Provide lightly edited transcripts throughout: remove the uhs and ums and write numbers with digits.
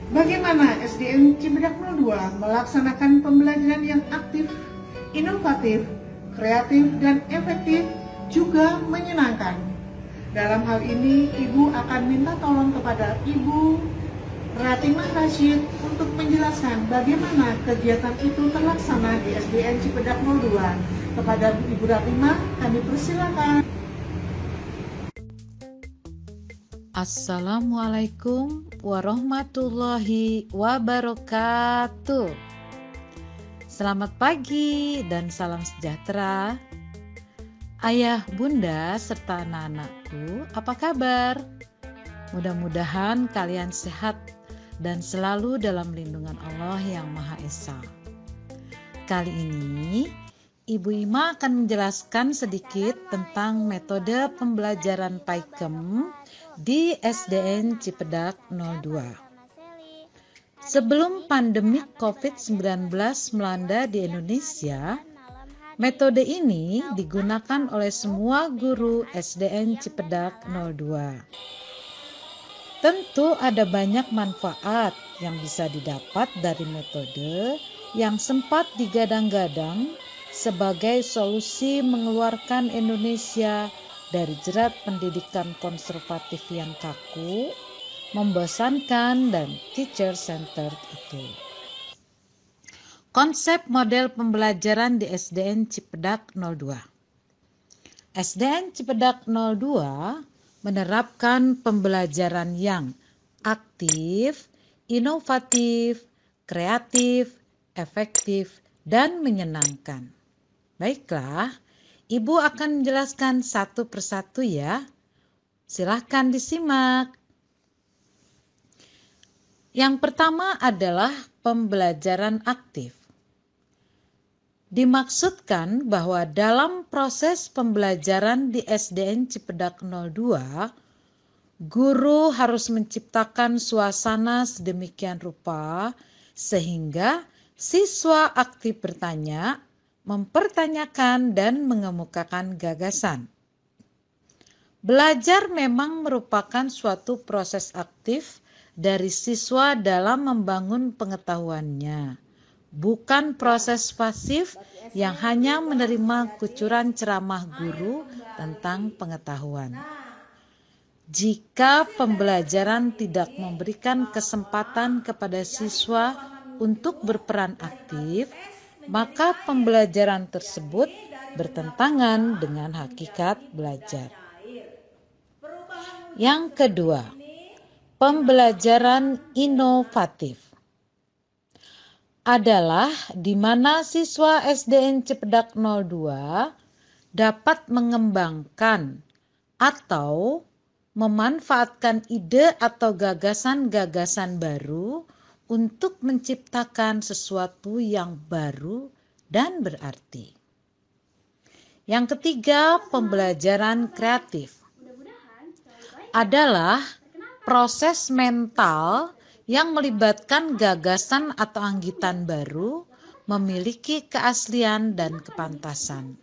Bagaimana SDN Cibadak 02 melaksanakan pembelajaran yang aktif, inovatif, kreatif, dan efektif juga menyenangkan? Dalam hal ini, Ibu akan minta tolong kepada Ibu Ratimah Rashid untuk menjelaskan bagaimana kegiatan itu terlaksana di SDN Cibadak 02. Kepada Ibu Ratimah, kami persilakan. Assalamualaikum warahmatullahi wabarakatuh. Selamat pagi dan salam sejahtera. Ayah, bunda, serta anak-anakku, apa kabar? Mudah-mudahan kalian sehat dan selalu dalam lindungan Allah yang Maha Esa. Kali ini, Ibu Ima akan menjelaskan sedikit tentang metode pembelajaran Paikem di SDN Cipedak 02. Sebelum pandemi COVID-19 melanda di Indonesia, metode ini digunakan oleh semua guru SDN Cipedak 02. Tentu ada banyak manfaat yang bisa didapat dari metode yang sempat digadang-gadang sebagai solusi mengeluarkan Indonesia dari jerat pendidikan konservatif yang kaku, membosankan, dan teacher-centered itu. Konsep model pembelajaran di SDN Cipedak 02. SDN Cipedak 02 menerapkan pembelajaran yang aktif, inovatif, kreatif, efektif, dan menyenangkan. Baiklah, Ibu akan menjelaskan satu persatu ya. Silahkan disimak. Yang pertama adalah pembelajaran aktif. Dimaksudkan bahwa dalam proses pembelajaran di SDN Cipedak 02, guru harus menciptakan suasana sedemikian rupa sehingga siswa aktif bertanya, mempertanyakan, dan mengemukakan gagasan. Belajar memang merupakan suatu proses aktif dari siswa dalam membangun pengetahuannya, bukan proses pasif yang hanya menerima kucuran ceramah guru tentang pengetahuan. Jika pembelajaran tidak memberikan kesempatan kepada siswa untuk berperan aktif, maka pembelajaran tersebut bertentangan dengan hakikat belajar. Yang kedua, pembelajaran inovatif adalah di mana siswa SDN Cipedak 02 dapat mengembangkan atau memanfaatkan ide atau gagasan-gagasan baru untuk menciptakan sesuatu yang baru dan berarti. Yang ketiga, pembelajaran kreatif adalah proses mental yang melibatkan gagasan atau anggitan baru, memiliki keaslian dan kepantasan.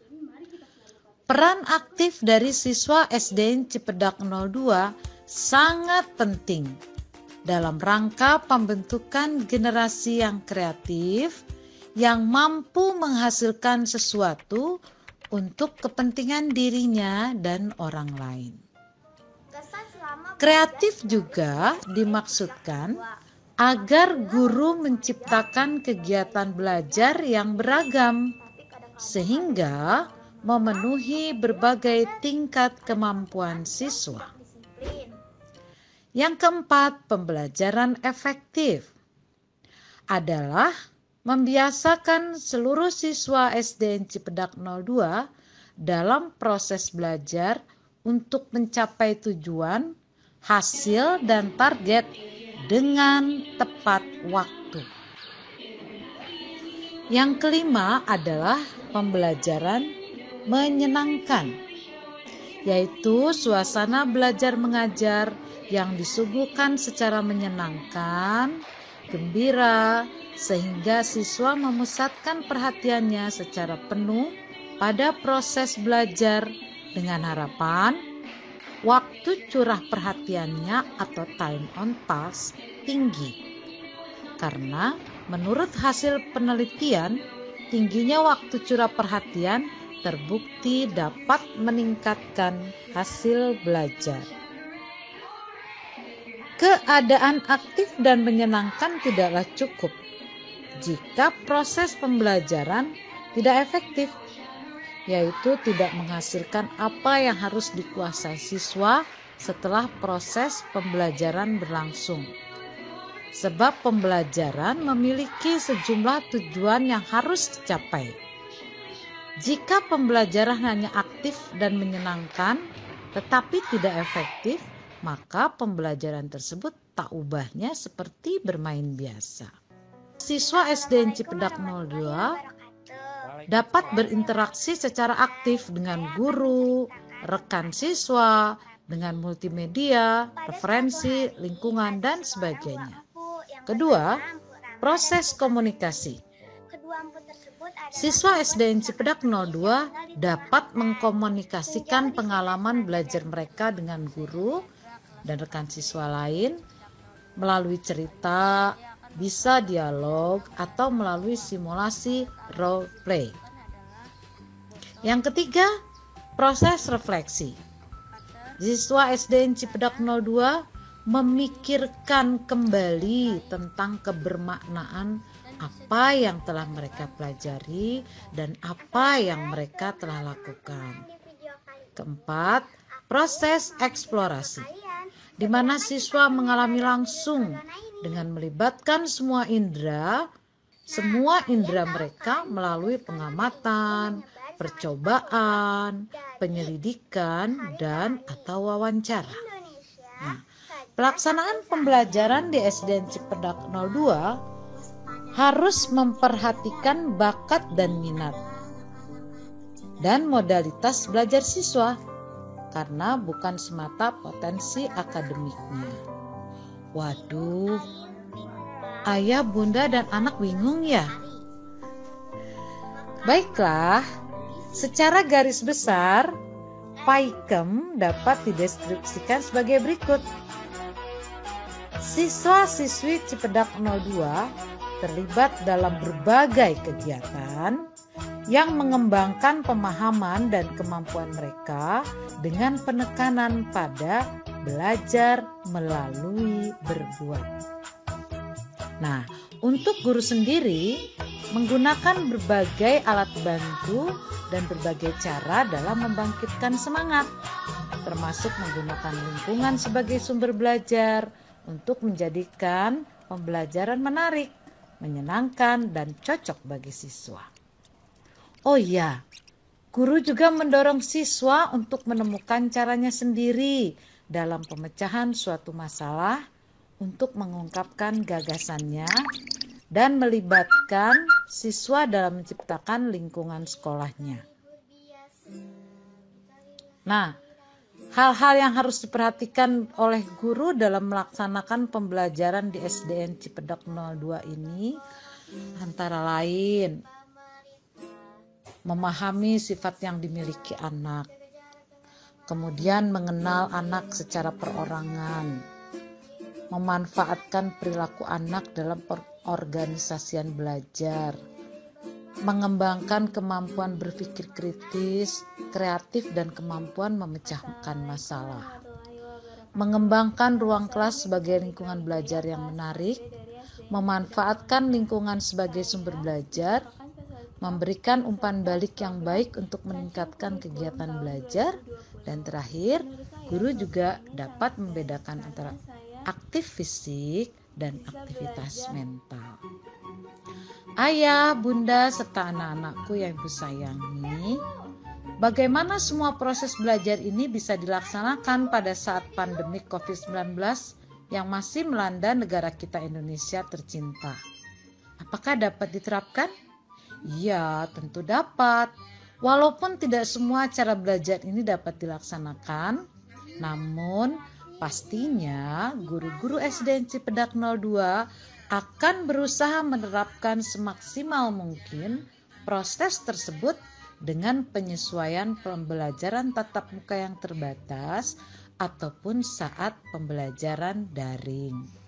Peran aktif dari siswa SDN Cipedak 02 sangat penting dalam rangka pembentukan generasi yang kreatif, yang mampu menghasilkan sesuatu untuk kepentingan dirinya dan orang lain. Kreatif juga dimaksudkan agar guru menciptakan kegiatan belajar yang beragam, sehingga memenuhi berbagai tingkat kemampuan siswa. Yang keempat, pembelajaran efektif adalah membiasakan seluruh siswa SDN Cipedak 02 dalam proses belajar untuk mencapai tujuan, hasil, dan target dengan tepat waktu. Yang kelima adalah pembelajaran menyenangkan, yaitu suasana belajar mengajar yang disuguhkan secara menyenangkan, gembira, sehingga siswa memusatkan perhatiannya secara penuh pada proses belajar dengan harapan waktu curah perhatiannya atau time on task tinggi. karena menurut hasil penelitian, tingginya waktu curah perhatian terbukti dapat meningkatkan hasil belajar. Keadaan aktif dan menyenangkan tidaklah cukup jika proses pembelajaran tidak efektif, yaitu tidak menghasilkan apa yang harus dikuasai siswa setelah proses pembelajaran berlangsung. Sebab pembelajaran memiliki sejumlah tujuan yang harus dicapai. Jika pembelajaran hanya aktif dan menyenangkan tetapi tidak efektif, maka pembelajaran tersebut tak ubahnya seperti bermain biasa. Siswa SDN Cipedak 02 dapat berinteraksi secara aktif dengan guru, rekan siswa, dengan multimedia, referensi, lingkungan, dan sebagainya. Kedua, proses komunikasi. Siswa SDN Cipedak 02 dapat mengkomunikasikan pengalaman belajar mereka dengan guru dan rekan siswa lain melalui cerita, bisa dialog, atau melalui simulasi role play. Yang ketiga, proses refleksi. Siswa SDN Cipedak 02 memikirkan kembali tentang kebermaknaan apa yang telah mereka pelajari dan apa yang mereka telah lakukan. Keempat, proses eksplorasi, di mana siswa mengalami langsung dengan melibatkan semua indera mereka melalui pengamatan, percobaan, penyelidikan, dan atau wawancara. Nah, pelaksanaan pembelajaran di SDN Cipedak 02 harus memperhatikan bakat dan minat dan modalitas belajar siswa, karena bukan semata potensi akademiknya. Waduh, ayah, bunda, dan anak bingung ya? Baiklah, secara garis besar, PAIKEM dapat dideskripsikan sebagai berikut. Siswa-siswi Cipedak 02 terlibat dalam berbagai kegiatan yang mengembangkan pemahaman dan kemampuan mereka dengan penekanan pada belajar melalui berbuat. Nah, untuk guru sendiri menggunakan berbagai alat bantu dan berbagai cara dalam membangkitkan semangat, termasuk menggunakan lingkungan sebagai sumber belajar untuk menjadikan pembelajaran menarik, menyenangkan, dan cocok bagi siswa. Oh iya, guru juga mendorong siswa untuk menemukan caranya sendiri dalam pemecahan suatu masalah untuk mengungkapkan gagasannya dan melibatkan siswa dalam menciptakan lingkungan sekolahnya. Nah, hal-hal yang harus diperhatikan oleh guru dalam melaksanakan pembelajaran di SDN Cipedak 02 ini antara lain memahami sifat yang dimiliki anak, kemudian mengenal anak secara perorangan, memanfaatkan perilaku anak dalam perorganisasian belajar, mengembangkan kemampuan berpikir kritis, kreatif, dan kemampuan memecahkan masalah, mengembangkan ruang kelas sebagai lingkungan belajar yang menarik, memanfaatkan lingkungan sebagai sumber belajar, memberikan umpan balik yang baik untuk meningkatkan kegiatan belajar, dan terakhir, guru juga dapat membedakan antara aktif fisik dan aktivitas mental. Ayah, bunda, serta anak-anakku yang ibu sayangi, bagaimana semua proses belajar ini bisa dilaksanakan pada saat pandemi COVID-19 yang masih melanda negara kita Indonesia tercinta? Apakah dapat diterapkan? Iya, tentu dapat. Walaupun tidak semua cara belajar ini dapat dilaksanakan, namun pastinya guru-guru SDN Cipedak 02 akan berusaha menerapkan semaksimal mungkin proses tersebut dengan penyesuaian pembelajaran tatap muka yang terbatas ataupun saat pembelajaran daring.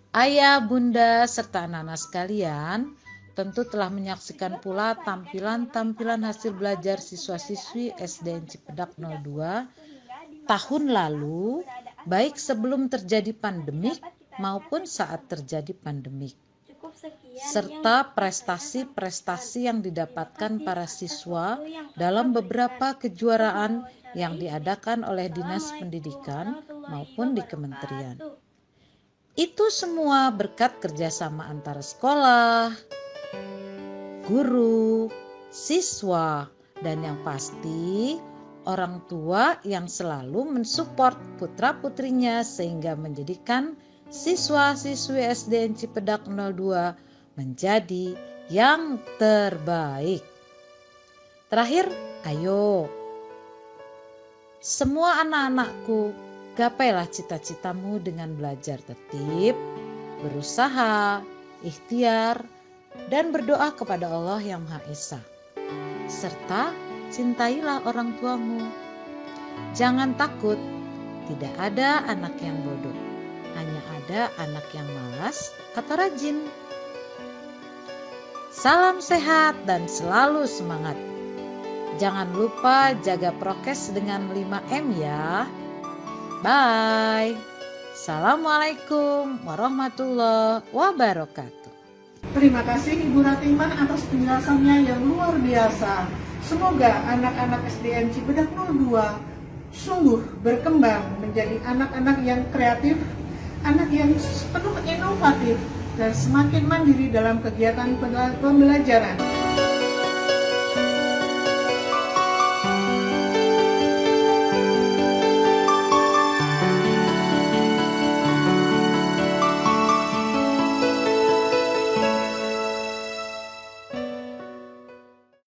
Ayah, bunda, serta anak-anak sekalian tentu telah menyaksikan pula tampilan-tampilan hasil belajar siswa-siswi SDN Cipedak 02 tahun lalu, baik sebelum terjadi pandemik maupun saat terjadi pandemik, serta prestasi-prestasi yang didapatkan para siswa dalam beberapa kejuaraan yang diadakan oleh Dinas Pendidikan maupun di kementerian. Itu semua berkat kerjasama antara sekolah, guru, siswa, dan yang pasti orang tua yang selalu mensupport putra-putrinya sehingga menjadikan siswa-siswi SDN Cipedak 02 menjadi yang terbaik. Terakhir, ayo semua anak-anakku, gapailah cita-citamu dengan belajar tertib, berusaha, ikhtiar, dan berdoa kepada Allah yang Maha Esa. Serta cintailah orang tuamu. Jangan takut, tidak ada anak yang bodoh. Hanya ada anak yang malas atau rajin. Salam sehat dan selalu semangat. Jangan lupa jaga prokes dengan 5M ya. Bye. Assalamualaikum warahmatullahi wabarakatuh. Terima kasih Ibu Ratimah atas penjelasannya yang luar biasa. Semoga anak-anak SDN Cipedak 02 sungguh berkembang menjadi anak-anak yang kreatif, anak yang penuh inovatif, dan semakin mandiri dalam kegiatan pembelajaran.